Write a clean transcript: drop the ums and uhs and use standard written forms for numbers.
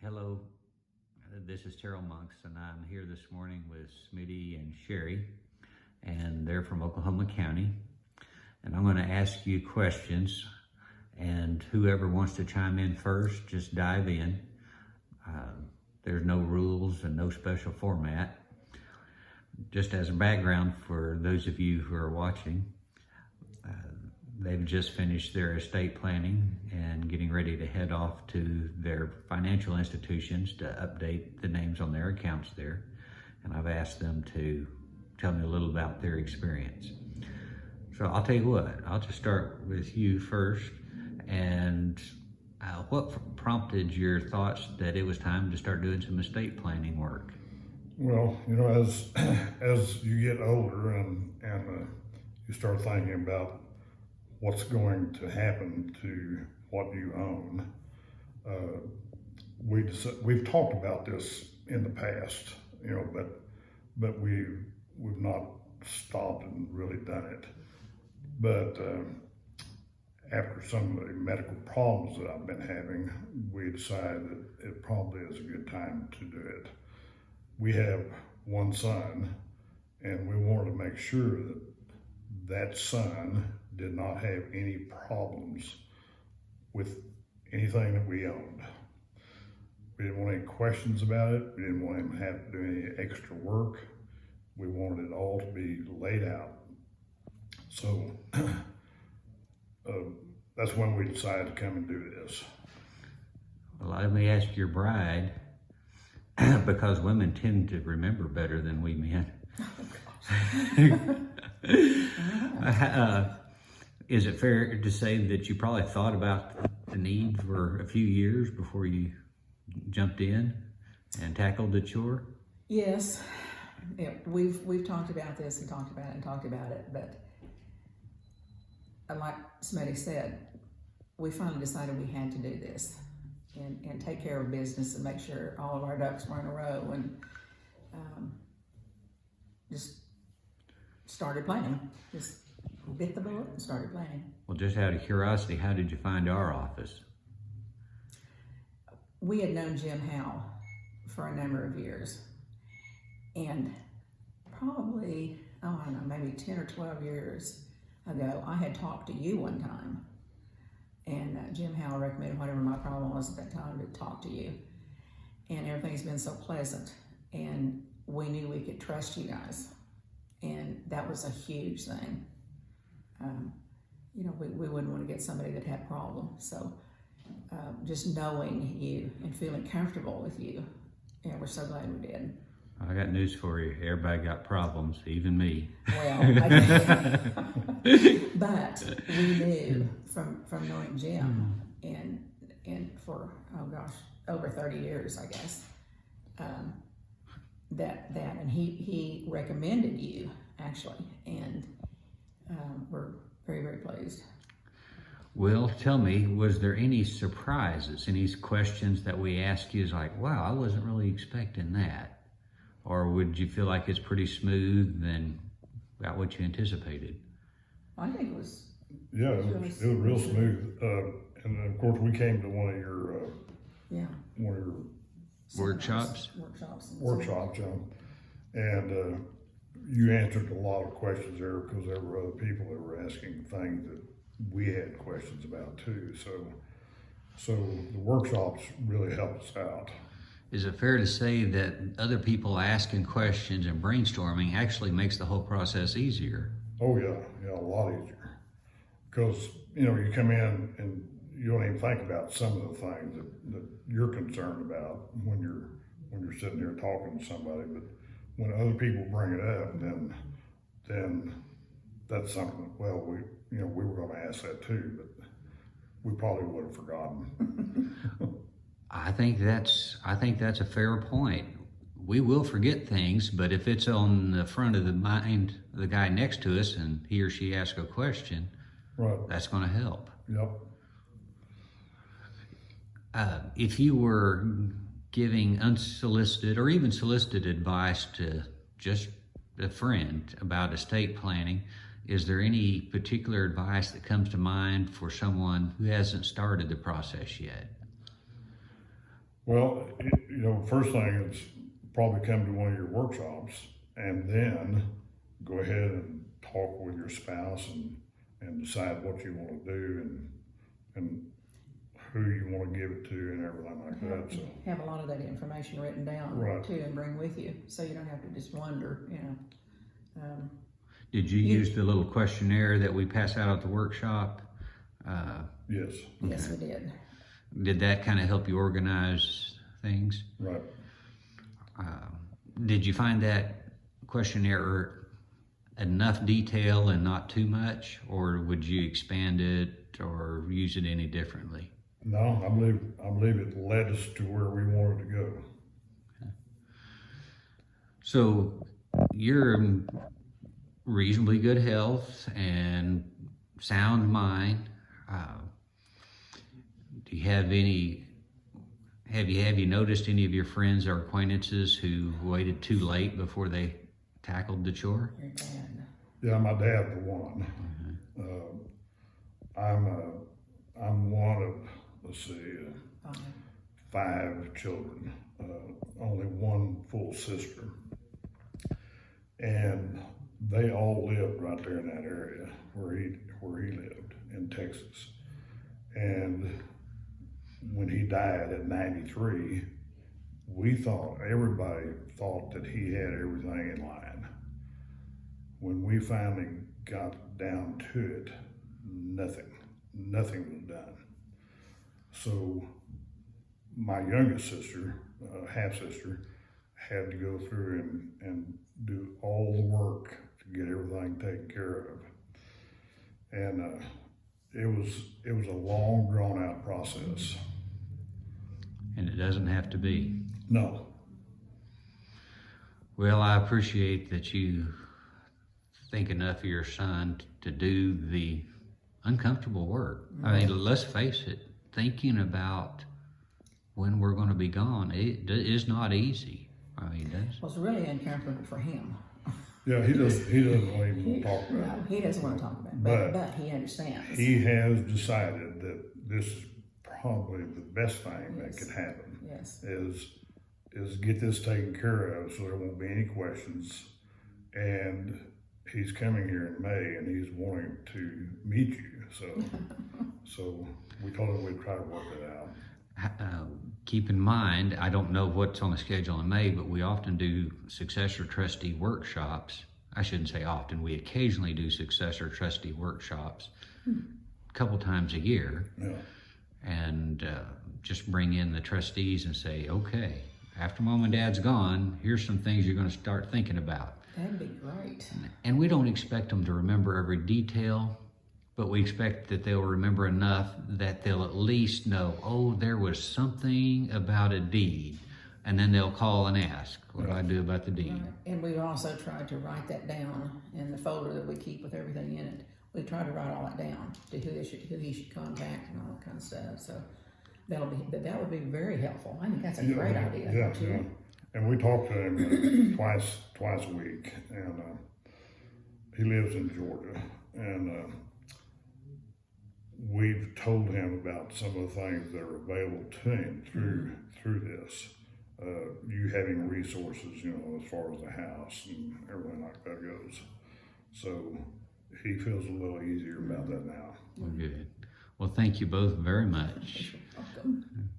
Hello, this is Terrell Monks, and I'm here this morning with Smitty and Sherry, and they're from Oklahoma County. And I'm going to ask you questions, and whoever wants to chime in first, just dive in. There's no rules and no special format. Just as a background for those of you who are watching, they've just finished their estate planning and getting ready to head off to their financial institutions to update the names on their accounts there. And I've asked them to tell me a little about their experience. So I'll tell you what, I'll just start with you first. And what prompted your thoughts that it was time to start doing some estate planning work? Well, as you get older and you start thinking about what's going to happen to what you own, we've talked about this in the past, but we've not stopped and really done it. But after some of the medical problems that I've been having, we decided that it probably is a good time to do it. We have one son, and we wanted to make sure that that son did not have any problems with anything that we owned. We didn't want any questions about it. We didn't want him to have to do any extra work. We wanted it all to be laid out. So that's when we decided to come and do this. Well, let me ask your bride, because women tend to remember better than we men. Is it fair to say that you probably thought about the need for a few years before you jumped in and tackled the chore? Yes, we've talked about this and talked about it, but like Smitty said, we finally decided we had to do this and take care of business and make sure all of our ducks were in a row, and just started planning. Just bit the bullet and started planning. Well, just out of curiosity, how did you find our office? We had known Jim Howe for a number of years, and probably, I don't know, maybe 10 or 12 years ago, I had talked to you one time, and Jim Howe recommended whatever my problem was at that time to talk to you, and everything's been so pleasant, and we knew we could trust you guys, and that was a huge thing. We wouldn't want to get somebody that had problems, so just knowing you and feeling comfortable with you, we're so glad we did. I got news for you. Everybody got problems, even me. Well, but we knew from knowing Jim and for, over 30 years, I guess, that and he recommended you, actually, and we're very, very pleased. Well, tell me, was there any surprises, any questions that we asked you is like, wow, I wasn't really expecting that? Or would you feel like it's pretty smooth and about what you anticipated? I think it was. Yeah, it was real smooth. And of course, we came to one of your Workshops, and you answered a lot of questions there because there were other people that were asking things that we had questions about too. So the workshops really helped us out. Is it fair to say that other people asking questions and brainstorming actually makes the whole process easier? Oh yeah, a lot easier. Because you come in and you don't even think about some of the things that you're concerned about when you're sitting here talking to somebody. But when other people bring it up, then that's something. Well, we were going to ask that too, but we probably would have forgotten. I think that's a fair point. We will forget things, but if it's on the front of the mind of the guy next to us and he or she asks a question, right, that's going to help. Yep. If you were giving unsolicited or even solicited advice to just a friend about estate planning, is there any particular advice that comes to mind for someone who hasn't started the process yet? Well, first thing is probably come to one of your workshops and then go ahead and talk with your spouse and decide what you want to do and who you want to give it to and everything like that. So Have a lot of that information written down Right. too, and bring with you, so you don't have to just wonder, Did you use the little questionnaire that we pass out at the workshop? yes, Yes, we did. Did that kind of help you organize things? right. Did you find that questionnaire enough detail and not too much, or would you expand it or use it any differently? No, I believe it led us to where we wanted to go. So you're in reasonably good health and sound mind. Do you have any? Have you noticed any of your friends or acquaintances who waited too late before they tackled the chore? Your dad. Yeah, my dad for one. I'm one of, let's see, 5 children, only one full sister. And they all lived right there in that area where he lived in Texas. And when he died at 93, everybody thought that he had everything in line. When we finally got down to it, nothing was done. So my youngest sister, half sister, had to go through and do all the work to get everything taken care of. And it was a long, drawn out process. And it doesn't have to be. No, Well, I appreciate that you think enough of your son to do the uncomfortable work. I mean, let's face it, thinking about when we're going to be gone, it is not easy. I mean, that's, Well, it's really uncomfortable for him. yeah, he doesn't even talk about No, it. he doesn't want to talk about it, but he understands. He has decided that this is probably the best thing that could happen. Yes. Is get this taken care of so there won't be any questions. And he's coming here in May and he's wanting to meet you. So we told him we'd try to work it out. keep in mind, I don't know what's on the schedule in May, but we often do successor trustee workshops. I shouldn't say often, we occasionally do successor trustee workshops a couple times a year. Yeah. And just bring in the trustees and say, okay, after mom and dad's gone, here's some things you're going to start thinking about. That'd be great. And we don't expect them to remember every detail, but we expect that they'll remember enough that they'll at least know, oh, there was something about a deed. And then they'll call and ask, what do I do about the deed? Right. And we also tried to write that down in the folder that we keep with everything in it. We tried to write all that down, to who he should contact and all that kind of stuff. So that would be very helpful. I think that's a great idea. Yeah, don't you? yeah. And we talk to him twice a week, and he lives in Georgia, and we've told him about some of the things that are available to him through this. You having resources, as far as the house and everything like that goes. So he feels a little easier about that now. Well, good. Well, thank you both very much. You're welcome.